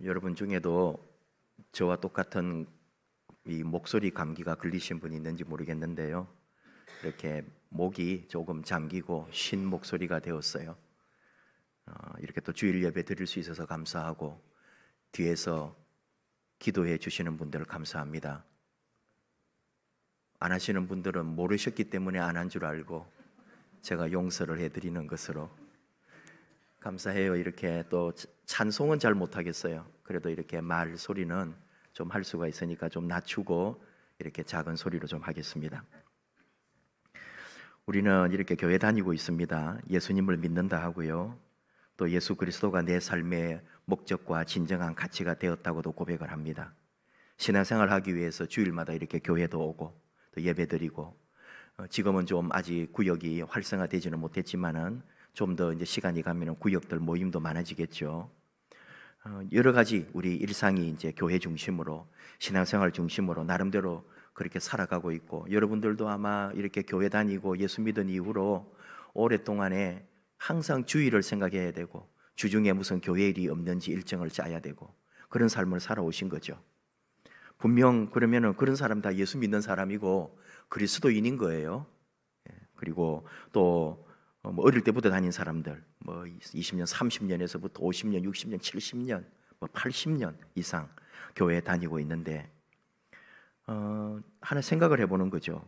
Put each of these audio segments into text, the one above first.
여러분 중에도 저와 똑같은 이 목소리 감기가 걸리신 분이 있는지 모르겠는데요. 이렇게 목이 조금 잠기고 쉰 목소리가 되었어요. 이렇게 또 주일 예배 드릴 수 있어서 감사하고 뒤에서 기도해 주시는 분들 감사합니다. 안 하시는 분들은 모르셨기 때문에 안 한 줄 알고 제가 용서를 해드리는 것으로 감사해요. 이렇게 또 찬송은 잘 못하겠어요. 그래도 이렇게 말 소리는 좀 할 수가 있으니까 좀 낮추고 이렇게 작은 소리로 좀 하겠습니다. 우리는 이렇게 교회 다니고 있습니다. 예수님을 믿는다 하고요. 또 예수 그리스도가 내 삶의 목적과 진정한 가치가 되었다고도 고백을 합니다. 신앙생활 하기 위해서 주일마다 이렇게 교회도 오고 또 예배드리고 지금은 좀 아직 구역이 활성화되지는 못했지만은 좀 더 이제 시간이 가면 구역들 모임도 많아지겠죠. 여러 가지 우리 일상이 이제 교회 중심으로 신앙생활 중심으로 나름대로 그렇게 살아가고 있고, 여러분들도 아마 이렇게 교회 다니고 예수 믿은 이후로 오랫동안에 항상 주일을 생각해야 되고 주중에 무슨 교회 일이 없는지 일정을 짜야 되고 그런 삶을 살아오신 거죠. 분명 그러면은 그런 사람 다 예수 믿는 사람이고 그리스도인인 거예요. 그리고 또 어릴 때부터 다닌 사람들 20년, 30년에서부터 50년, 60년, 70년, 80년 이상 교회에 다니고 있는데 하나 생각을 해보는 거죠.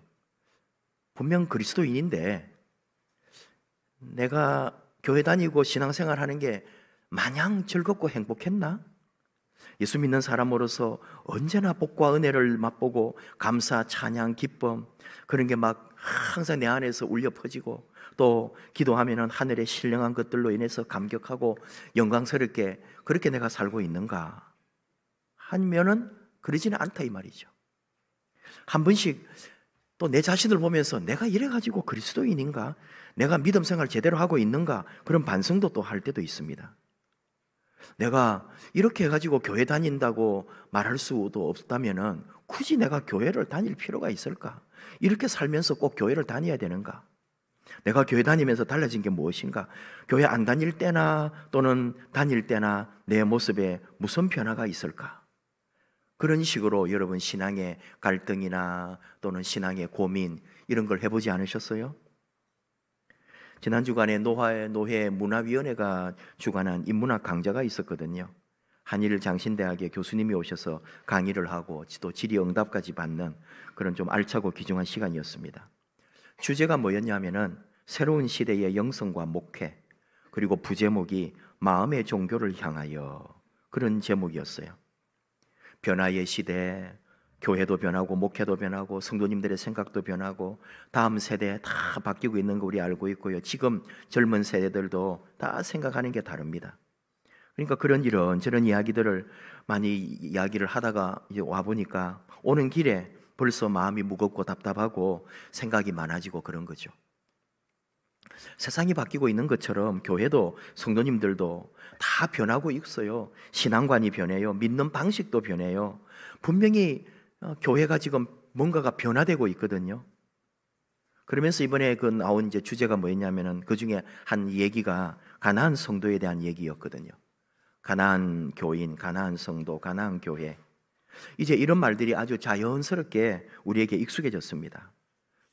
분명 그리스도인인데 내가 교회 다니고 신앙생활 하는 게 마냥 즐겁고 행복했나? 예수 믿는 사람으로서 언제나 복과 은혜를 맛보고 감사, 찬양, 기쁨 그런 게 막 항상 내 안에서 울려 퍼지고 또 기도하면은 하늘의 신령한 것들로 인해서 감격하고 영광스럽게 그렇게 내가 살고 있는가 하면은 그러지는 않다 이 말이죠. 한 번씩 또 내 자신을 보면서 내가 이래가지고 그리스도인인가? 내가 믿음 생활 제대로 하고 있는가? 그런 반성도 또 할 때도 있습니다. 내가 이렇게 해가지고 교회 다닌다고 말할 수도 없다면은 굳이 내가 교회를 다닐 필요가 있을까? 이렇게 살면서 꼭 교회를 다녀야 되는가? 내가 교회 다니면서 달라진 게 무엇인가? 교회 안 다닐 때나 또는 다닐 때나 내 모습에 무슨 변화가 있을까? 그런 식으로 여러분 신앙의 갈등이나 또는 신앙의 고민 이런 걸 해보지 않으셨어요? 지난 주간에 노회 문화위원회가 주관한 인문학 강좌가 있었거든요. 한일 장신대학의 교수님이 오셔서 강의를 하고 또 질의응답까지 받는 그런 좀 알차고 귀중한 시간이었습니다. 주제가 뭐였냐면은 새로운 시대의 영성과 목회, 그리고 부제목이 마음의 종교를 향하여, 그런 제목이었어요. 변화의 시대, 교회도 변하고 목회도 변하고 성도님들의 생각도 변하고 다음 세대 다 바뀌고 있는 거 우리 알고 있고요. 지금 젊은 세대들도 다 생각하는 게 다릅니다. 그러니까 그런 이런저런 이야기들을 많이 이야기를 하다가 이제 와보니까 오는 길에 벌써 마음이 무겁고 답답하고 생각이 많아지고 그런 거죠. 세상이 바뀌고 있는 것처럼 교회도 성도님들도 다 변하고 있어요. 신앙관이 변해요. 믿는 방식도 변해요. 분명히 교회가 지금 뭔가가 변화되고 있거든요. 그러면서 이번에 그 나온 이제 주제가 뭐였냐면은 그 중에 한 얘기가 가나안 성도에 대한 얘기였거든요. 가나안 교인, 가나안 성도, 가나안 교회. 이제 이런 말들이 아주 자연스럽게 우리에게 익숙해졌습니다.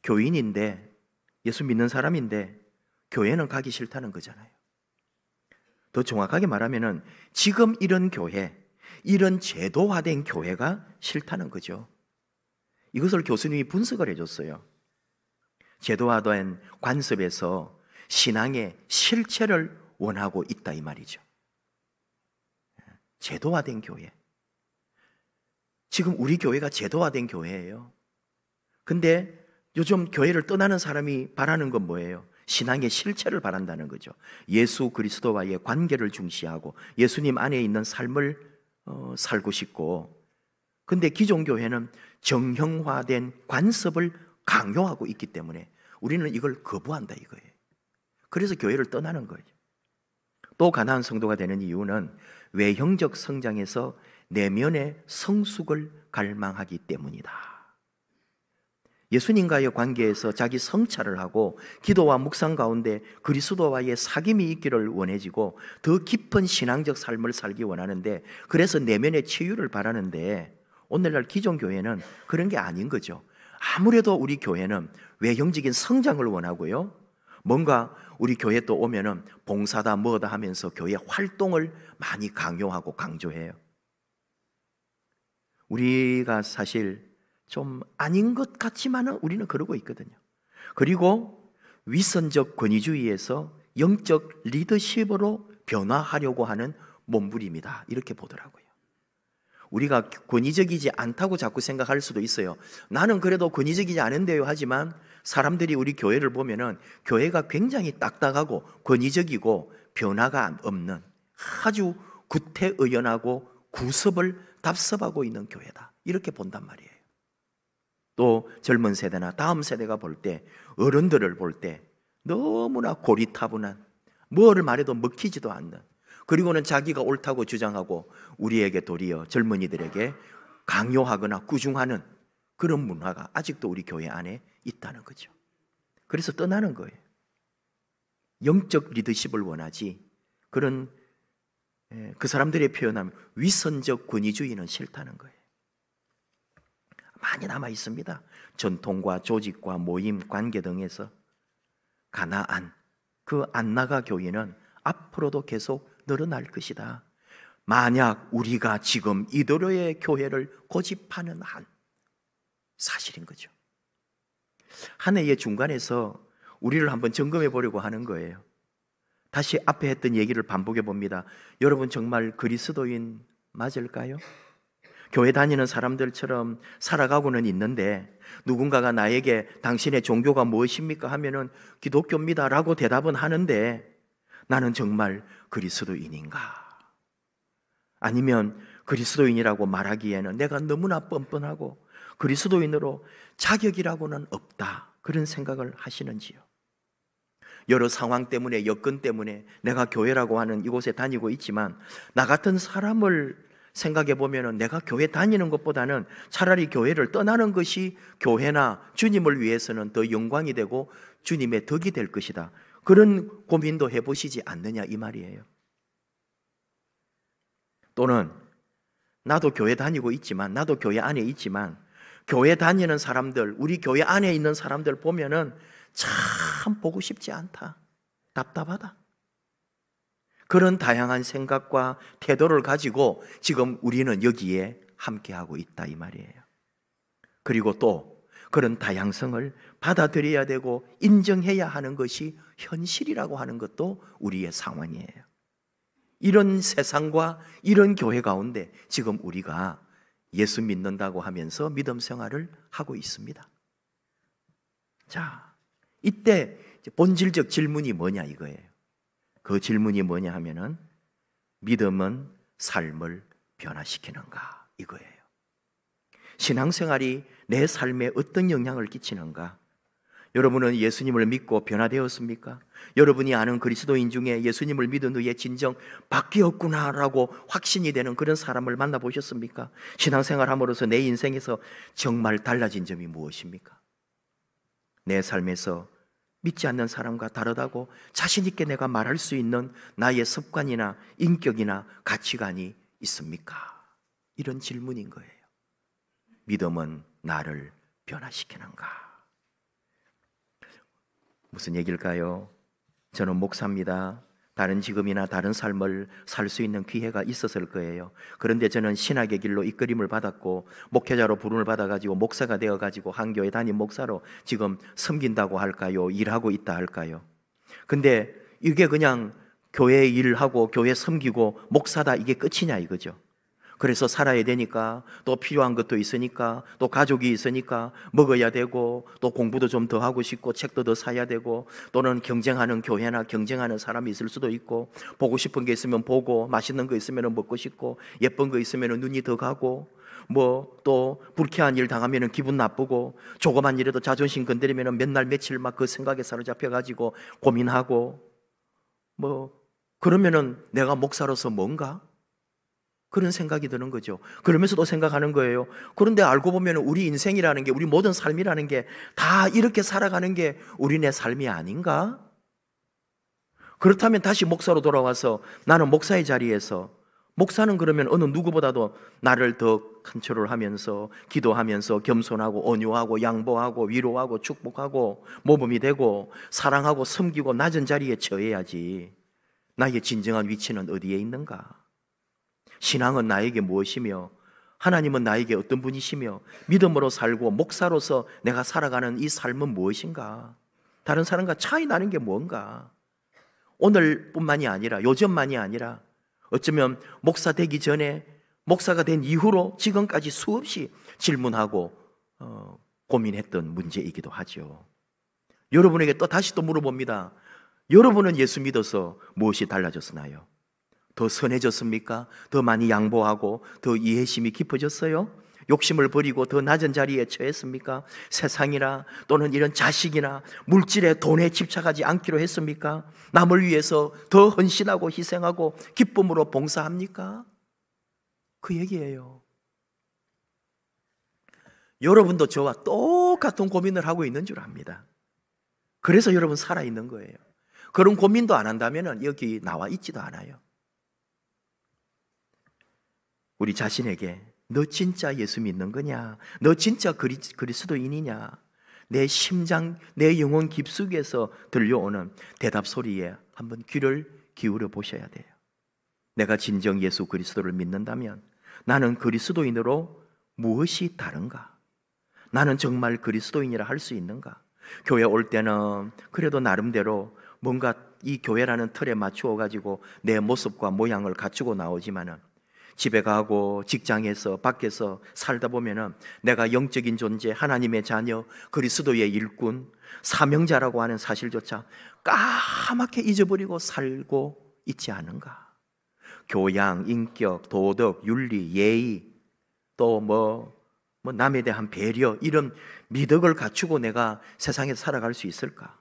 교인인데 예수 믿는 사람인데 교회는 가기 싫다는 거잖아요. 더 정확하게 말하면은 지금 이런 교회, 이런 제도화된 교회가 싫다는 거죠. 이것을 교수님이 분석을 해줬어요. 제도화된 관습에서 신앙의 실체를 원하고 있다 이 말이죠. 제도화된 교회. 지금 우리 교회가 제도화된 교회예요. 근데 요즘 교회를 떠나는 사람이 바라는 건 뭐예요? 신앙의 실체를 바란다는 거죠. 예수 그리스도와의 관계를 중시하고 예수님 안에 있는 삶을 살고 싶고, 근데 기존 교회는 정형화된 관습을 강요하고 있기 때문에 우리는 이걸 거부한다 이거예요. 그래서 교회를 떠나는 거예요. 또 가나안 성도가 되는 이유는 외형적 성장에서 내면의 성숙을 갈망하기 때문이다. 예수님과의 관계에서 자기 성찰을 하고 기도와 묵상 가운데 그리스도와의 사귐이 있기를 원해지고 더 깊은 신앙적 삶을 살기 원하는데, 그래서 내면의 치유를 바라는데, 오늘날 기존 교회는 그런 게 아닌 거죠. 아무래도 우리 교회는 외형적인 성장을 원하고요, 뭔가 우리 교회 또 오면은 봉사다 뭐다 하면서 교회 활동을 많이 강요하고 강조해요. 우리가 사실 좀 아닌 것 같지만은 우리는 그러고 있거든요. 그리고 위선적 권위주의에서 영적 리더십으로 변화하려고 하는 몸부림이다, 이렇게 보더라고요. 우리가 권위적이지 않다고 자꾸 생각할 수도 있어요. 나는 그래도 권위적이지 않은데요 하지만 사람들이 우리 교회를 보면은 교회가 굉장히 딱딱하고 권위적이고 변화가 없는 아주 구태의연하고 구습을 답습하고 있는 교회다, 이렇게 본단 말이에요. 또 젊은 세대나 다음 세대가 볼 때, 어른들을 볼 때 너무나 고리타분한, 뭐를 말해도 먹히지도 않는, 그리고는 자기가 옳다고 주장하고 우리에게 도리어 젊은이들에게 강요하거나 꾸중하는 그런 문화가 아직도 우리 교회 안에 있다는 거죠. 그래서 떠나는 거예요. 영적 리더십을 원하지, 그런 그 사람들의 표현하면 위선적 권위주의는 싫다는 거예요. 많이 남아 있습니다. 전통과 조직과 모임, 관계 등에서 가나안, 그 안나가 교회는 앞으로도 계속 늘어날 것이다. 만약 우리가 지금 이도로의 교회를 고집하는 한, 사실인 거죠. 한 해의 중간에서 우리를 한번 점검해 보려고 하는 거예요. 다시 앞에 했던 얘기를 반복해 봅니다. 여러분 정말 그리스도인 맞을까요? 교회 다니는 사람들처럼 살아가고는 있는데 누군가가 나에게 당신의 종교가 무엇입니까? 하면은 기독교입니다 라고 대답은 하는데, 나는 정말 그리스도인인가? 아니면 그리스도인이라고 말하기에는 내가 너무나 뻔뻔하고 그리스도인으로 자격이라고는 없다, 그런 생각을 하시는지요? 여러 상황 때문에, 여건 때문에 내가 교회라고 하는 이곳에 다니고 있지만 나 같은 사람을 생각해 보면 내가 교회 다니는 것보다는 차라리 교회를 떠나는 것이 교회나 주님을 위해서는 더 영광이 되고 주님의 덕이 될 것이다, 그런 고민도 해보시지 않느냐, 이 말이에요. 또는 나도 교회 다니고 있지만, 나도 교회 안에 있지만 교회 다니는 사람들, 우리 교회 안에 있는 사람들 보면은 참 보고 싶지 않다, 답답하다, 그런 다양한 생각과 태도를 가지고 지금 우리는 여기에 함께하고 있다, 이 말이에요. 그리고 또 그런 다양성을 받아들여야 되고 인정해야 하는 것이 현실이라고 하는 것도 우리의 상황이에요. 이런 세상과 이런 교회 가운데 지금 우리가 예수 믿는다고 하면서 믿음 생활을 하고 있습니다. 자, 이때 본질적 질문이 뭐냐 이거예요. 그 질문이 뭐냐 하면은 믿음은 삶을 변화시키는가, 이거예요. 신앙생활이 내 삶에 어떤 영향을 끼치는가? 여러분은 예수님을 믿고 변화되었습니까? 여러분이 아는 그리스도인 중에 예수님을 믿은 후에 진정 바뀌었구나라고 확신이 되는 그런 사람을 만나보셨습니까? 신앙생활 함으로써 내 인생에서 정말 달라진 점이 무엇입니까? 내 삶에서 믿지 않는 사람과 다르다고 자신 있게 내가 말할 수 있는 나의 습관이나 인격이나 가치관이 있습니까? 이런 질문인 거예요. 믿음은 나를 변화시키는가? 무슨 얘기일까요? 저는 목사입니다. 다른 직업이나 다른 삶을 살 수 있는 기회가 있었을 거예요. 그런데 저는 신학의 길로 이끌림을 받았고 목회자로 부름을 받아가지고 목사가 되어가지고 한 교회 담임 목사로 지금 섬긴다고 할까요? 일하고 있다 할까요? 근데 이게 그냥 교회 일하고 교회 섬기고 목사다, 이게 끝이냐 이거죠. 그래서 살아야 되니까, 또 필요한 것도 있으니까, 또 가족이 있으니까 먹어야 되고, 또 공부도 좀 더 하고 싶고 책도 더 사야 되고, 또는 경쟁하는 교회나 경쟁하는 사람이 있을 수도 있고, 보고 싶은 게 있으면 보고, 맛있는 거 있으면 먹고 싶고, 예쁜 거 있으면 눈이 더 가고, 뭐 또 불쾌한 일 당하면 기분 나쁘고, 조그만 일에도 자존심 건드리면 몇 날 며칠 막 그 생각에 사로잡혀 가지고 고민하고, 뭐 그러면은 내가 목사로서 뭔가? 그런 생각이 드는 거죠. 그러면서 또 생각하는 거예요. 그런데 알고 보면 우리 인생이라는 게, 우리 모든 삶이라는 게 다 이렇게 살아가는 게 우리네 삶이 아닌가? 그렇다면 다시 목사로 돌아와서 나는 목사의 자리에서, 목사는 그러면 어느 누구보다도 나를 더 컨트롤하면서 기도하면서 겸손하고 온유하고 양보하고 위로하고 축복하고 모범이 되고 사랑하고 섬기고 낮은 자리에 처해야지. 나의 진정한 위치는 어디에 있는가? 신앙은 나에게 무엇이며 하나님은 나에게 어떤 분이시며 믿음으로 살고 목사로서 내가 살아가는 이 삶은 무엇인가? 다른 사람과 차이 나는 게 뭔가? 오늘뿐만이 아니라, 요즘만이 아니라 어쩌면 목사 되기 전에, 목사가 된 이후로 지금까지 수없이 질문하고 고민했던 문제이기도 하죠. 여러분에게 또 다시 또 물어봅니다. 여러분은 예수 믿어서 무엇이 달라졌나요? 더 선해졌습니까? 더 많이 양보하고 더 이해심이 깊어졌어요? 욕심을 버리고 더 낮은 자리에 처했습니까? 세상이나 또는 이런 자식이나 물질에, 돈에 집착하지 않기로 했습니까? 남을 위해서 더 헌신하고 희생하고 기쁨으로 봉사합니까? 그 얘기예요. 여러분도 저와 똑같은 고민을 하고 있는 줄 압니다. 그래서 여러분 살아있는 거예요. 그런 고민도 안 한다면 여기 나와 있지도 않아요. 우리 자신에게 너 진짜 예수 믿는 거냐? 너 진짜 그리스도인이냐? 내 심장, 내 영혼 깊숙이에서 들려오는 대답 소리에 한번 귀를 기울여 보셔야 돼요. 내가 진정 예수 그리스도를 믿는다면 나는 그리스도인으로 무엇이 다른가? 나는 정말 그리스도인이라 할 수 있는가? 교회 올 때는 그래도 나름대로 뭔가 이 교회라는 틀에 맞추어 가지고 내 모습과 모양을 갖추고 나오지만은 집에 가고 직장에서 밖에서 살다 보면은 내가 영적인 존재, 하나님의 자녀, 그리스도의 일꾼, 사명자라고 하는 사실조차 까맣게 잊어버리고 살고 있지 않은가? 교양, 인격, 도덕, 윤리, 예의, 또 뭐 남에 대한 배려, 이런 미덕을 갖추고 내가 세상에서 살아갈 수 있을까?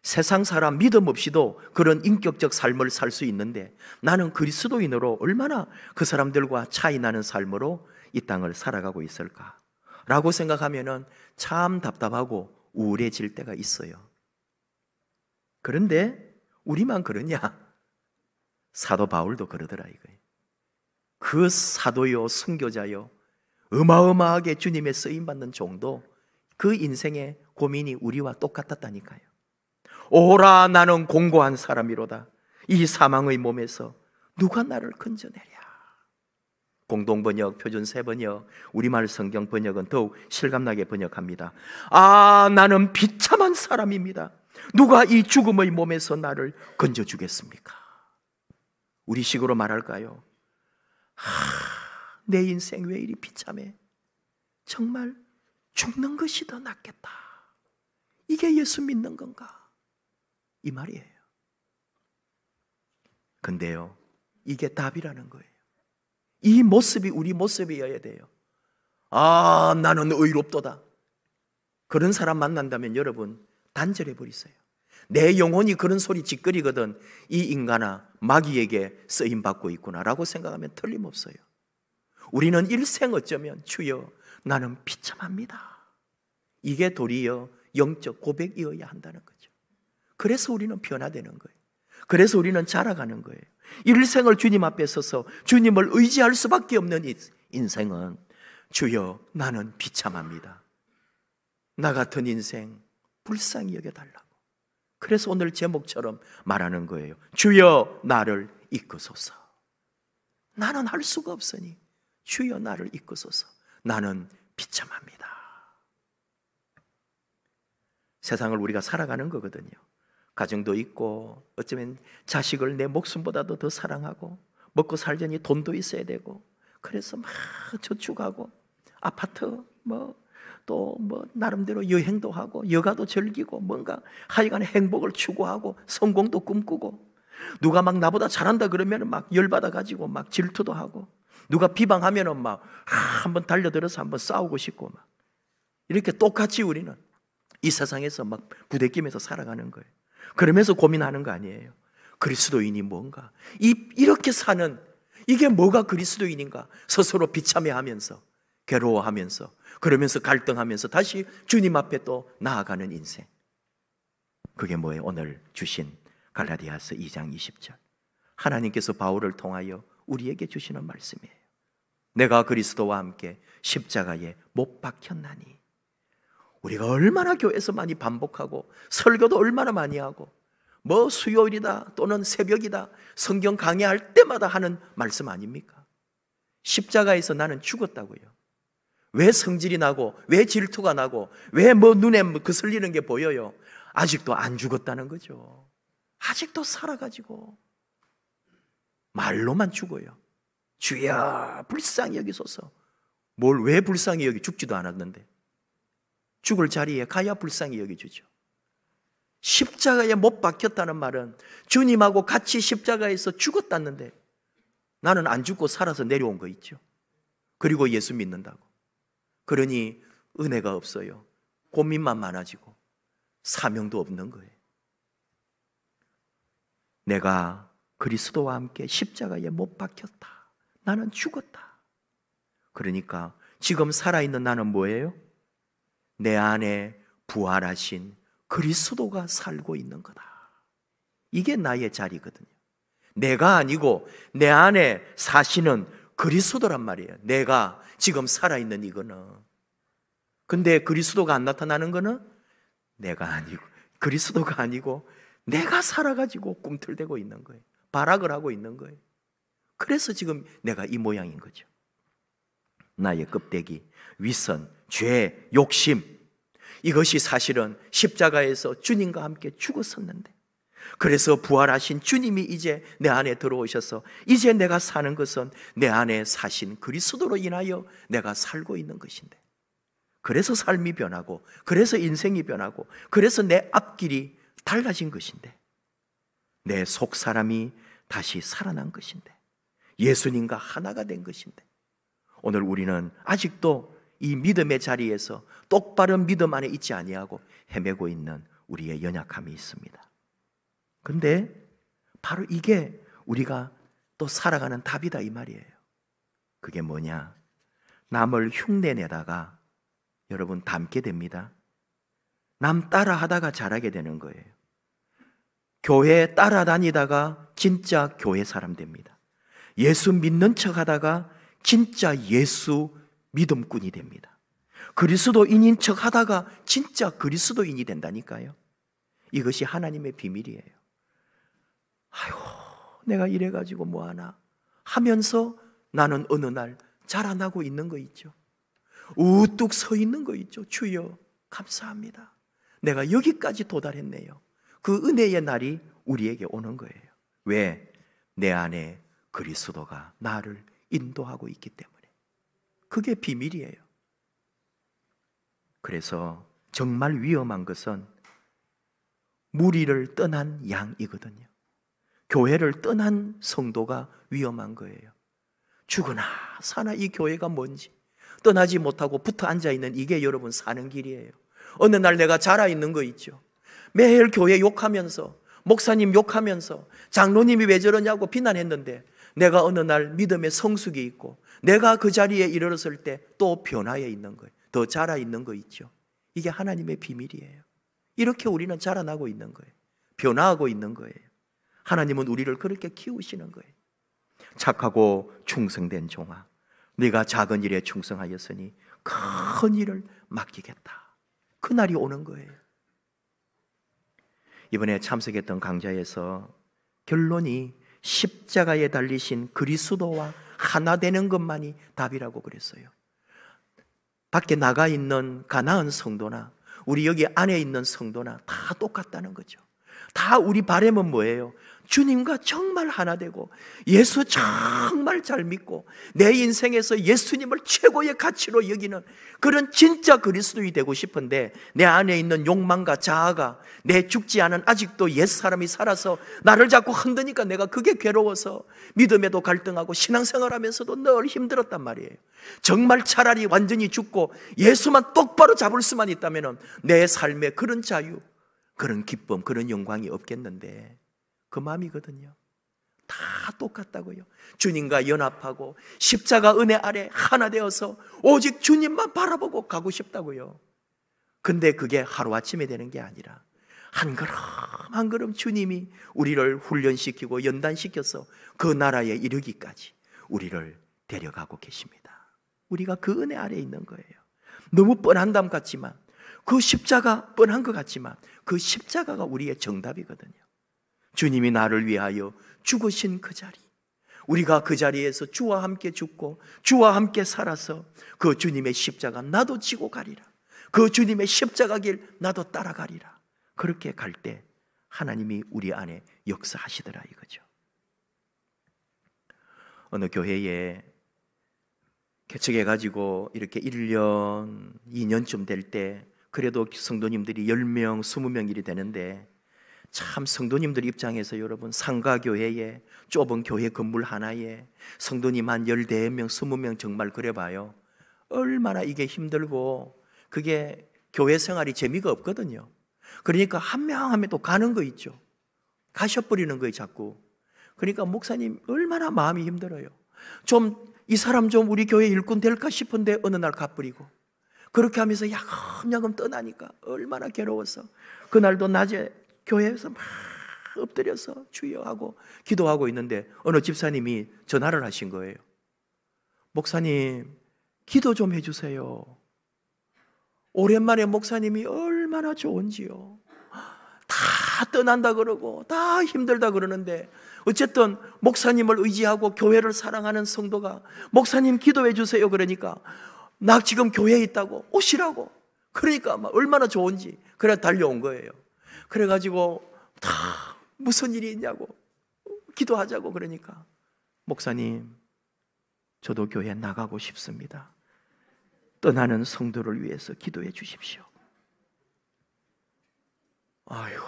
세상 사람 믿음 없이도 그런 인격적 삶을 살 수 있는데 나는 그리스도인으로 얼마나 그 사람들과 차이 나는 삶으로 이 땅을 살아가고 있을까? 라고 생각하면은 참 답답하고 우울해질 때가 있어요. 그런데 우리만 그러냐? 사도 바울도 그러더라 이거예요. 그 사도요, 선교자요, 어마어마하게 주님의 쓰임받는 종도 그 인생의 고민이 우리와 똑같았다니까요. 오라 나는 공고한 사람이로다. 이 사망의 몸에서 누가 나를 건져내랴. 공동번역, 표준 세번역, 우리말 성경 번역은 더욱 실감나게 번역합니다. 아, 나는 비참한 사람입니다. 누가 이 죽음의 몸에서 나를 건져주겠습니까? 우리 식으로 말할까요? 내 인생 왜 이리 비참해? 정말 죽는 것이 더 낫겠다. 이게 예수 믿는 건가? 이 말이에요. 근데요, 이게 답이라는 거예요. 이 모습이 우리 모습이어야 돼요. 아, 나는 의롭도다. 그런 사람 만난다면 여러분 단절해 버리세요. 내 영혼이 그런 소리 짓거리거든. 이 인간아, 마귀에게 쓰임받고 있구나라고 생각하면 틀림없어요. 우리는 일생 어쩌면 주여 나는 비참합니다. 이게 도리어 영적 고백이어야 한다는 거죠. 그래서 우리는 변화되는 거예요. 그래서 우리는 자라가는 거예요. 일생을 주님 앞에 서서 주님을 의지할 수밖에 없는 인생은 주여 나는 비참합니다. 나 같은 인생 불쌍히 여겨달라고. 그래서 오늘 제목처럼 말하는 거예요. 주여 나를 이끄소서. 나는 할 수가 없으니 주여 나를 이끄소서. 나는 비참합니다. 세상을 우리가 살아가는 거거든요. 가정도 있고 어쩌면 자식을 내 목숨보다도 더 사랑하고 먹고 살려니 돈도 있어야 되고 그래서 막 저축하고 아파트 또 나름대로 여행도 하고 여가도 즐기고 뭔가 하여간에 행복을 추구하고 성공도 꿈꾸고 누가 막 나보다 잘한다 그러면 막 열받아 가지고 막 질투도 하고 누가 비방하면은 막 한번 달려들어서 한번 싸우고 싶고 막 이렇게 똑같이 우리는 이 세상에서 막 부대끼면서 살아가는 거예요. 그러면서 고민하는 거 아니에요. 그리스도인이 뭔가? 이렇게 사는 이게 뭐가 그리스도인인가? 스스로 비참해하면서, 괴로워하면서, 그러면서 갈등하면서 다시 주님 앞에 또 나아가는 인생. 그게 뭐예요? 오늘 주신 갈라디아서 2장 20절. 하나님께서 바울을 통하여 우리에게 주시는 말씀이에요. 내가 그리스도와 함께 십자가에 못 박혔나니. 우리가 얼마나 교회에서 많이 반복하고 설교도 얼마나 많이 하고 뭐 수요일이다 또는 새벽이다 성경 강의할 때마다 하는 말씀 아닙니까? 십자가에서 나는 죽었다고요. 왜 성질이 나고 왜 질투가 나고 왜 뭐 눈에 거슬리는 게 보여요? 아직도 안 죽었다는 거죠. 아직도 살아가지고 말로만 죽어요. 주여 불쌍히 여기소서. 뭘 왜 불쌍히 여기? 죽지도 않았는데. 죽을 자리에 가야 불쌍히 여기주죠. 십자가에 못 박혔다는 말은 주님하고 같이 십자가에서 죽었다는데 나는 안 죽고 살아서 내려온 거 있죠. 그리고 예수 믿는다고. 그러니 은혜가 없어요. 고민만 많아지고 사명도 없는 거예요. 내가 그리스도와 함께 십자가에 못 박혔다. 나는 죽었다. 그러니까 지금 살아있는 나는 뭐예요? 내 안에 부활하신 그리스도가 살고 있는 거다. 이게 나의 자리거든요. 내가 아니고 내 안에 사시는 그리스도란 말이에요. 내가 지금 살아있는 이거는. 근데 그리스도가 안 나타나는 거는 내가 아니고, 그리스도가 아니고 내가 살아가지고 꿈틀대고 있는 거예요. 발악을 하고 있는 거예요. 그래서 지금 내가 이 모양인 거죠. 나의 껍데기, 위선, 죄, 욕심, 이것이 사실은 십자가에서 주님과 함께 죽었었는데, 그래서 부활하신 주님이 이제 내 안에 들어오셔서 이제 내가 사는 것은 내 안에 사신 그리스도로 인하여 내가 살고 있는 것인데, 그래서 삶이 변하고 그래서 인생이 변하고 그래서 내 앞길이 달라진 것인데, 내 속 사람이 다시 살아난 것인데, 예수님과 하나가 된 것인데, 오늘 우리는 아직도 이 믿음의 자리에서 똑바른 믿음 안에 있지 아니하고 헤매고 있는 우리의 연약함이 있습니다. 근데 바로 이게 우리가 또 살아가는 답이다 이 말이에요. 그게 뭐냐? 남을 흉내내다가 여러분 닮게 됩니다. 남 따라하다가 잘하게 되는 거예요. 교회 따라다니다가 진짜 교회 사람 됩니다. 예수 믿는 척하다가 진짜 예수 믿음꾼이 됩니다. 그리스도인인 척하다가 진짜 그리스도인이 된다니까요. 이것이 하나님의 비밀이에요. 아이고, 내가 이래가지고 뭐하나 하면서 나는 어느 날 자라나고 있는 거 있죠. 우뚝 서 있는 거 있죠. 주여 감사합니다. 내가 여기까지 도달했네요. 그 은혜의 날이 우리에게 오는 거예요. 왜? 내 안에 그리스도가 나를 인도하고 있기 때문에. 그게 비밀이에요. 그래서 정말 위험한 것은 무리를 떠난 양이거든요. 교회를 떠난 성도가 위험한 거예요. 죽으나 사나 이 교회가 뭔지 떠나지 못하고 붙어 앉아있는 이게 여러분 사는 길이에요. 어느 날 내가 자라있는 거 있죠. 매일 교회 욕하면서 목사님 욕하면서 장로님이 왜 저러냐고 비난했는데, 내가 어느 날 믿음의 성숙이 있고 내가 그 자리에 이르렀을 때 또 변화해 있는 거예요. 더 자라있는 거 있죠. 이게 하나님의 비밀이에요. 이렇게 우리는 자라나고 있는 거예요. 변화하고 있는 거예요. 하나님은 우리를 그렇게 키우시는 거예요. 착하고 충성된 종아, 네가 작은 일에 충성하였으니 큰 일을 맡기겠다. 그날이 오는 거예요. 이번에 참석했던 강좌에서 결론이 십자가에 달리신 그리스도와 하나 되는 것만이 답이라고 그랬어요. 밖에 나가 있는 가나안 성도나 우리 여기 안에 있는 성도나 다 똑같다는 거죠. 다 우리 바람은 뭐예요? 주님과 정말 하나 되고 예수 정말 잘 믿고 내 인생에서 예수님을 최고의 가치로 여기는 그런 진짜 그리스도인이 되고 싶은데, 내 안에 있는 욕망과 자아가 내 죽지 않은 아직도 옛사람이 살아서 나를 자꾸 흔드니까 내가 그게 괴로워서 믿음에도 갈등하고 신앙생활하면서도 늘 힘들었단 말이에요. 정말 차라리 완전히 죽고 예수만 똑바로 잡을 수만 있다면 내 삶에 그런 자유, 그런 기쁨, 그런 영광이 없겠는데, 그 마음이거든요. 다 똑같다고요. 주님과 연합하고 십자가 은혜 아래 하나 되어서 오직 주님만 바라보고 가고 싶다고요. 근데 그게 하루아침에 되는 게 아니라 한 걸음 한 걸음 주님이 우리를 훈련시키고 연단시켜서 그 나라에 이르기까지 우리를 데려가고 계십니다. 우리가 그 은혜 아래에 있는 거예요. 너무 뻔한 답 같지만, 그 십자가 뻔한 것 같지만 그 십자가가 우리의 정답이거든요. 주님이 나를 위하여 죽으신 그 자리, 우리가 그 자리에서 주와 함께 죽고 주와 함께 살아서 그 주님의 십자가 나도 지고 가리라, 그 주님의 십자가 길 나도 따라가리라. 그렇게 갈 때 하나님이 우리 안에 역사하시더라 이거죠. 어느 교회에 개척해가지고 이렇게 1년, 2년쯤 될 때 그래도 성도님들이 10명, 20명 일이 되는데, 참 성도님들 입장에서 여러분, 상가교회에 좁은 교회 건물 하나에 성도님 한 14명, 20명 정말 그래봐요. 얼마나 이게 힘들고 그게 교회 생활이 재미가 없거든요. 그러니까 한 명 하면 또 가는 거 있죠. 가셔버리는 거예요 자꾸. 그러니까 목사님 얼마나 마음이 힘들어요. 좀 이 사람 좀 우리 교회 일꾼 될까 싶은데 어느 날 가버리고, 그렇게 하면서 야금야금 떠나니까 얼마나 괴로워서 그날도 낮에 교회에서 막 엎드려서 주여 하고 기도하고 있는데 어느 집사님이 전화를 하신 거예요. 목사님 기도 좀 해주세요. 오랜만에 목사님이 얼마나 좋은지요. 다 떠난다 그러고 다 힘들다 그러는데, 어쨌든 목사님을 의지하고 교회를 사랑하는 성도가 목사님 기도해 주세요 그러니까 나 지금 교회에 있다고 오시라고, 그러니까 막 얼마나 좋은지 그래 달려온 거예요. 그래가지고 다 무슨 일이 있냐고 기도하자고 그러니까, 목사님 저도 교회 나가고 싶습니다. 떠나는 성도를 위해서 기도해 주십시오. 아이고,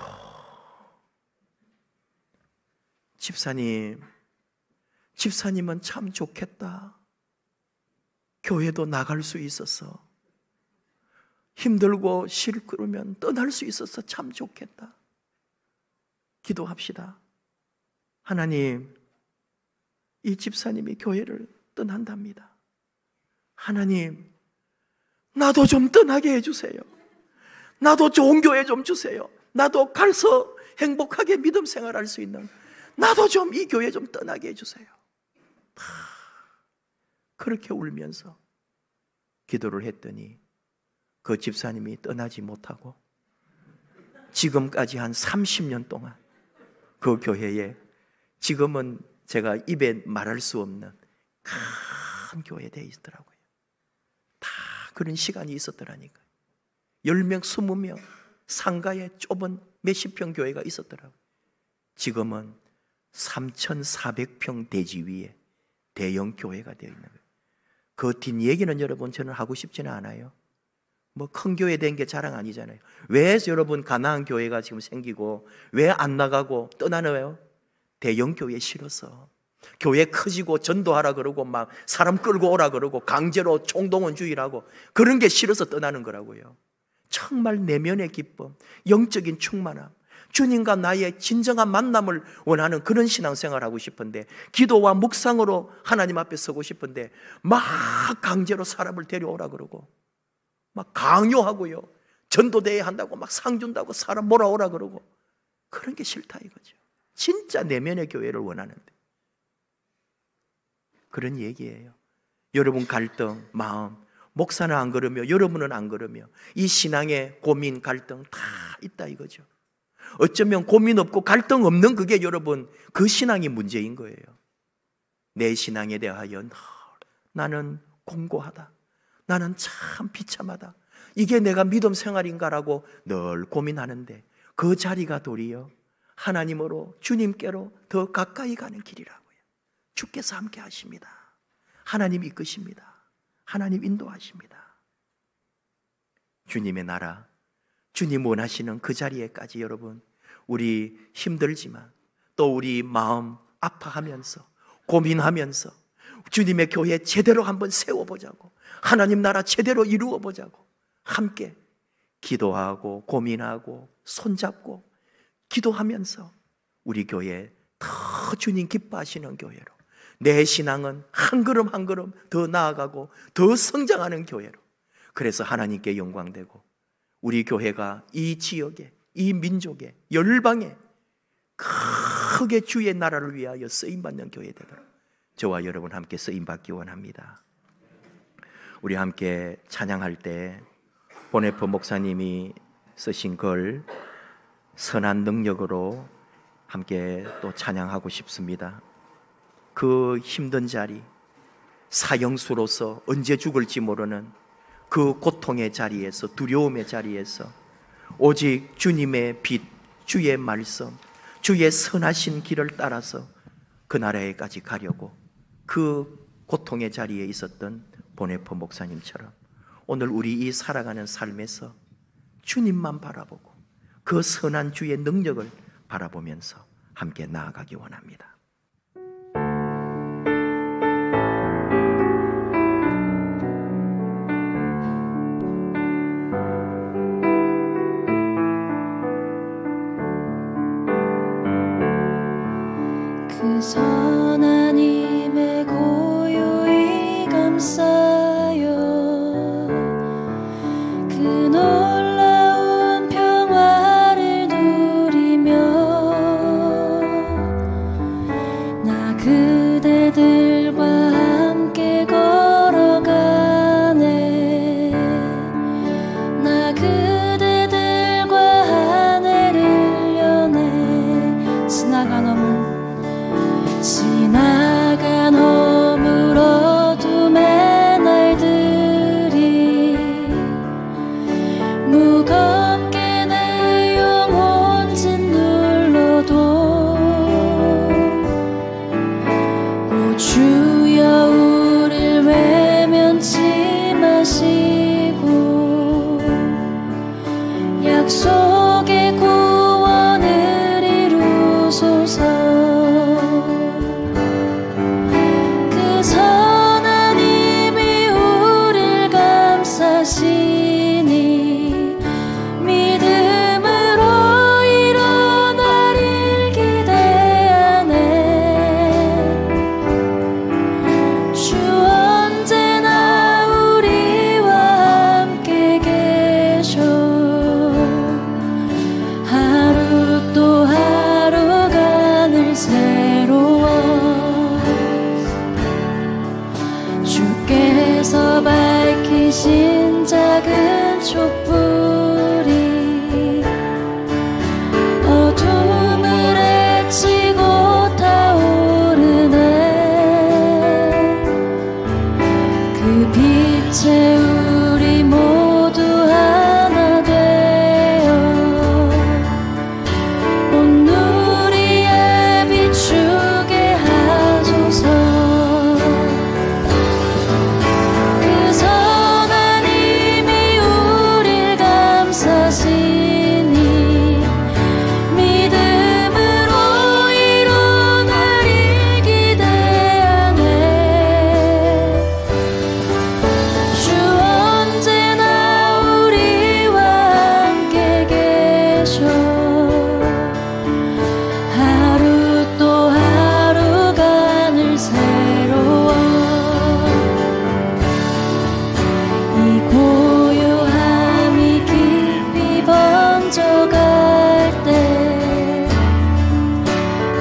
집사님은 참 좋겠다. 교회도 나갈 수 있어서, 힘들고 싫으면 떠날 수 있어서 참 좋겠다. 기도합시다. 하나님, 이 집사님이 교회를 떠난답니다. 하나님, 나도 좀 떠나게 해주세요. 나도 좋은 교회 좀 주세요. 나도 가서 행복하게 믿음 생활할 수 있는, 나도 좀 이 교회 좀 떠나게 해주세요. 그렇게 울면서 기도를 했더니 그 집사님이 떠나지 못하고 지금까지 한 30년 동안 그 교회에, 지금은 제가 입에 말할 수 없는 큰 교회에 돼 있더라고요. 다 그런 시간이 있었더라니까요. 10명, 20명 상가에 좁은 몇십 평 교회가 있었더라고요. 지금은 3,400평 대지 위에 대형 교회가 되어 있는 거예요. 그 뒷얘기는 여러분 저는 하고 싶지는 않아요. 뭐 큰 교회 된 게 자랑 아니잖아요. 왜 여러분 가나안 교회가 지금 생기고 왜 안 나가고 떠나나요? 대형 교회 싫어서. 교회 커지고 전도하라 그러고 막 사람 끌고 오라 그러고 강제로 총동원주의라고 그런 게 싫어서 떠나는 거라고요. 정말 내면의 기쁨, 영적인 충만함, 주님과 나의 진정한 만남을 원하는 그런 신앙생활을 하고 싶은데, 기도와 묵상으로 하나님 앞에 서고 싶은데 막 강제로 사람을 데려오라 그러고 막 강요하고요, 전도대회 한다고 막 상 준다고 사람 몰아오라 그러고, 그런 게 싫다 이거죠. 진짜 내면의 교회를 원하는데 그런 얘기예요. 여러분 갈등, 마음, 목사는 안 그러며 여러분은 안 그러며 이 신앙의 고민, 갈등 다 있다 이거죠. 어쩌면 고민 없고 갈등 없는 그게 여러분 그 신앙이 문제인 거예요. 내 신앙에 대하여 나는 공고하다, 나는 참 비참하다, 이게 내가 믿음 생활인가라고 늘 고민하는데 그 자리가 도리어 하나님으로, 주님께로 더 가까이 가는 길이라고요. 주께서 함께 하십니다. 하나님 이끄십니다. 하나님 인도하십니다. 주님의 나라, 주님 원하시는 그 자리에까지 여러분, 우리 힘들지만 또 우리 마음 아파하면서 고민하면서 주님의 교회 제대로 한번 세워보자고, 하나님 나라 제대로 이루어보자고 함께 기도하고 고민하고 손잡고 기도하면서 우리 교회 더 주님 기뻐하시는 교회로, 내 신앙은 한 걸음 한 걸음 더 나아가고 더 성장하는 교회로, 그래서 하나님께 영광되고 우리 교회가 이 지역에, 이 민족에, 열방에 크게 주의 나라를 위하여 쓰임받는 교회 되도록 저와 여러분 함께 쓰임받기 원합니다. 우리 함께 찬양할 때 보네포 목사님이 쓰신 글 선한 능력으로 함께 또 찬양하고 싶습니다. 그 힘든 자리, 사형수로서 언제 죽을지 모르는 그 고통의 자리에서, 두려움의 자리에서 오직 주님의 빛, 주의 말씀, 주의 선하신 길을 따라서 그 나라에까지 가려고 그 고통의 자리에 있었던 보네포 목사님처럼 오늘 우리 이 살아가는 삶에서 주님만 바라보고 그 선한 주의 능력을 바라보면서 함께 나아가기 원합니다. 그 선한 힘에 고요히 감싸요. 그 놀라운 평화를 누리며 나 그대들과 함께 걸어가네. 나 그대들과 하늘을 여네. 지나간 허물 어둠의 날들이 무겁게 내 영혼 짓눌러도 오 주여 우릴 외면치 마시고 약속의 구원을 이루소서. 믿음으로 일어나릴 기대하네. 주 언제나 우리와 함께 계셔. 하루 또 하루가 늘 새로워. 주께서 밝히신 작은 촛불이 어둠을 헤치고 타오르네. 그 빛에 우리 모두 하나 되어 온누리에 비추게 하소서.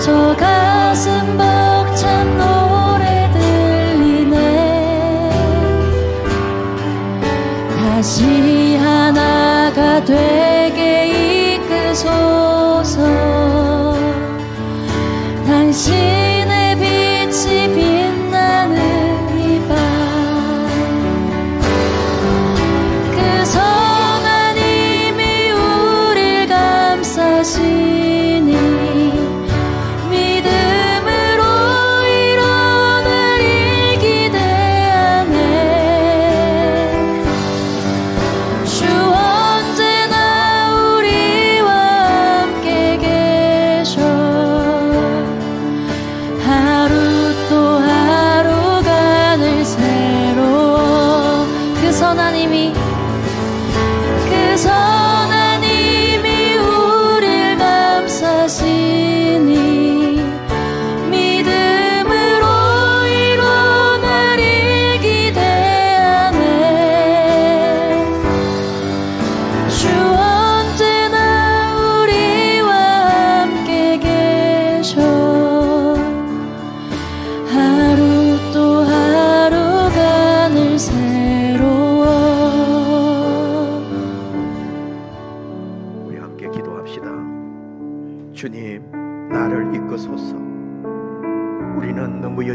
저 가슴 벅찬 노래 들리네. 다시 하나가 되게 이끄소서. 당신의 빛이 빛나는 이 밤. 그 선한 힘이 우릴 감싸시니 주 언제나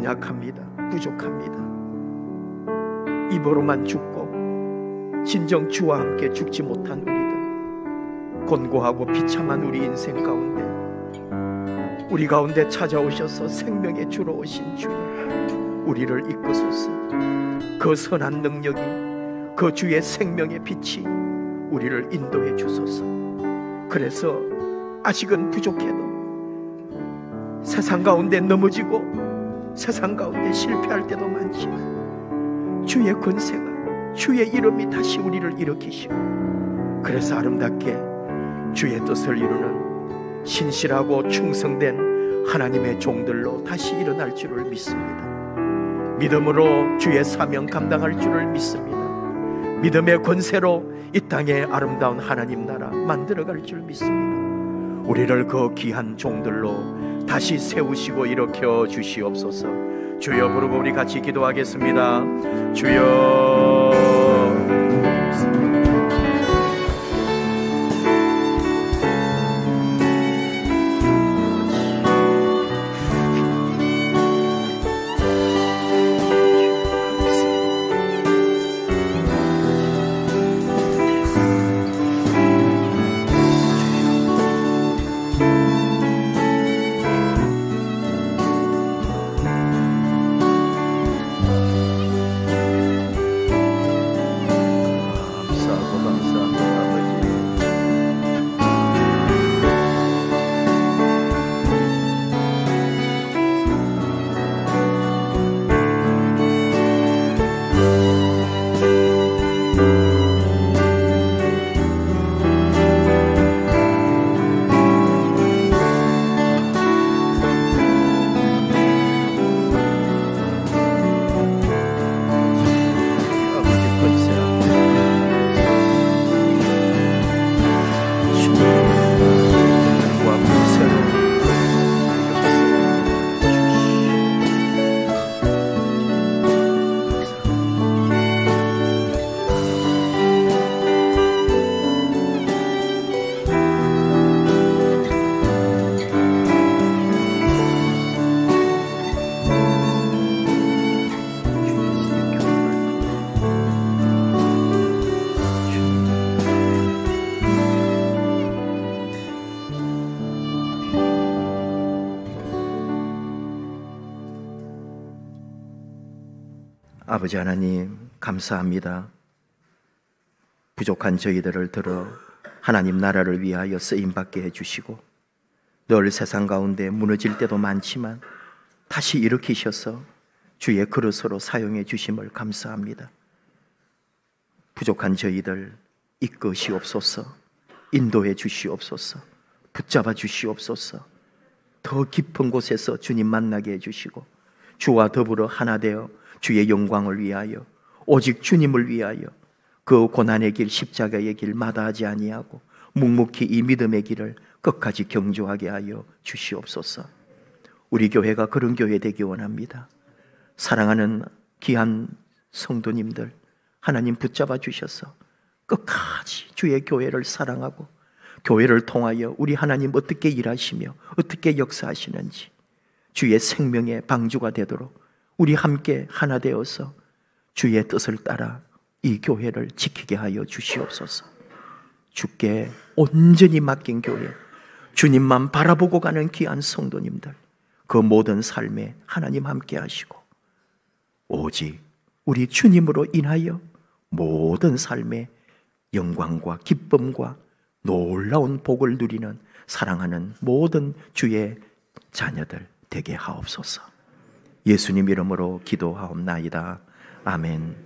연약합니다. 부족합니다. 입으로만 죽고 진정 주와 함께 죽지 못한 우리들, 곤고하고 비참한 우리 인생 가운데 우리 가운데 찾아오셔서 생명의 주로 오신 주여, 우리를 이끄소서. 그 선한 능력이, 그 주의 생명의 빛이 우리를 인도해 주소서. 그래서 아직은 부족해도 세상 가운데 넘어지고 세상 가운데 실패할 때도 많지만 주의 권세가, 주의 이름이 다시 우리를 일으키시고, 그래서 아름답게 주의 뜻을 이루는 신실하고 충성된 하나님의 종들로 다시 일어날 줄을 믿습니다. 믿음으로 주의 사명 감당할 줄을 믿습니다. 믿음의 권세로 이 땅에 아름다운 하나님 나라 만들어갈 줄 믿습니다. 우리를 그 귀한 종들로 다시 세우시고 일으켜 주시옵소서. 주여 부르고 우리 같이 기도하겠습니다. 주여. 아버지 하나님, 감사합니다. 부족한 저희들을 들어 하나님 나라를 위하여 쓰임받게 해주시고, 늘 세상 가운데 무너질 때도 많지만 다시 일으키셔서 주의 그릇으로 사용해 주심을 감사합니다. 부족한 저희들 이끄시옵소서. 인도해 주시옵소서. 붙잡아 주시옵소서. 더 깊은 곳에서 주님 만나게 해주시고, 주와 더불어 하나 되어 주의 영광을 위하여, 오직 주님을 위하여 그 고난의 길, 십자가의 길 마다하지 아니하고 묵묵히 이 믿음의 길을 끝까지 경주하게 하여 주시옵소서. 우리 교회가 그런 교회 되기 원합니다. 사랑하는 귀한 성도님들 하나님 붙잡아 주셔서 끝까지 주의 교회를 사랑하고, 교회를 통하여 우리 하나님 어떻게 일하시며 어떻게 역사하시는지 주의 생명의 방주가 되도록 우리 함께 하나 되어서 주의 뜻을 따라 이 교회를 지키게 하여 주시옵소서. 주께 온전히 맡긴 교회, 주님만 바라보고 가는 귀한 성도님들, 그 모든 삶에 하나님 함께 하시고, 오직 우리 주님으로 인하여 모든 삶에 영광과 기쁨과 놀라운 복을 누리는 사랑하는 모든 주의 자녀들 되게 하옵소서. 예수님 이름으로 기도하옵나이다. 아멘.